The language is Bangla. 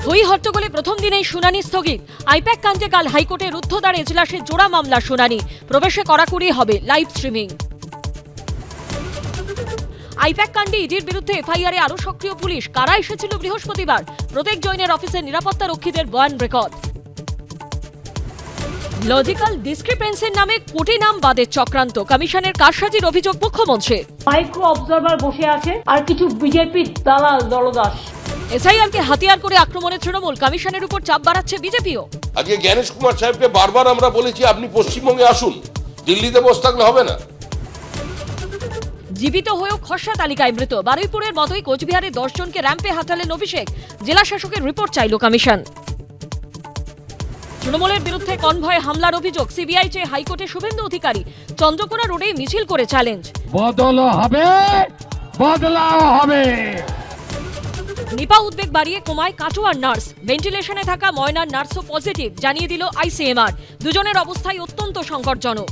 হই হট্টগোলে প্রথম দিনেই শুনানি স্থগিত। আইপ্যাক কাণ্ডে কাল হাইকোর্টে রুদ্ধদ্বার এজলাসে জোড়া মামলার শুনানি। প্রবেশে কড়াকড়ি হবে লাইভ স্ট্রিমিং। আইপ্যাক কাণ্ডে ইডির বিরুদ্ধে এফআইআরে আরো সক্রিয় পুলিশ। কারা এসেছিল বৃহস্পতিবার? প্রত্যেক জৈনের অফিসের নিরাপত্তা রক্ষীদের বয়ান রেকর্ড। লজিক্যাল ডিসক্রিপেন্সির নামে কোটি নাম বাদের চক্রান্ত। কমিশনের কারসাজির অভিযোগ মুখ্যমন্ত্রী। মাইক্রো অবজারভার বসে আছে আর কিছু বিজেপির দালাল দলদাস। এসআইআরকে হাতিয়ার করে আক্রমণে তৃণমূল। কমিশনের উপর চাপ বাড়াচ্ছে বিজেপিও। আজকে জ্ঞানেশ কুমার সাহেবকে বারবার আমরা বলেছি আপনি পশ্চিমবঙ্গে আসুন, দিল্লিতে বসে থাকলে হবে না। জীবিত হয়েও খসড়া তালিকায় মৃত। বারুইপুরের মতোই কোচবিহারে 10 জনকে র্যাম্পে হাঁটালেন অভিষেক। জেলা শাসকের রিপোর্ট চাইল কমিশন। তৃণমূলের বিরুদ্ধে কনভয় হামলার অভিযোগ। সিবিআই চেয়ে হাইকোর্টে শুভেন্দু অধিকারী। চন্দ্রকোনা রোডে মিছিল করে চ্যালেঞ্জ। বদল হবে, বদলাও হবে। নিপা উদ্বেগ বাড়িয়ে কোমায় কাটোয়ার নার্স। ভেন্টিলেশনে থাকা ময়নার নার্সও পজিটিভ, জানিয়ে দিল আইসিএমআর। দুজনের অবস্থাই অত্যন্ত সংকটজনক।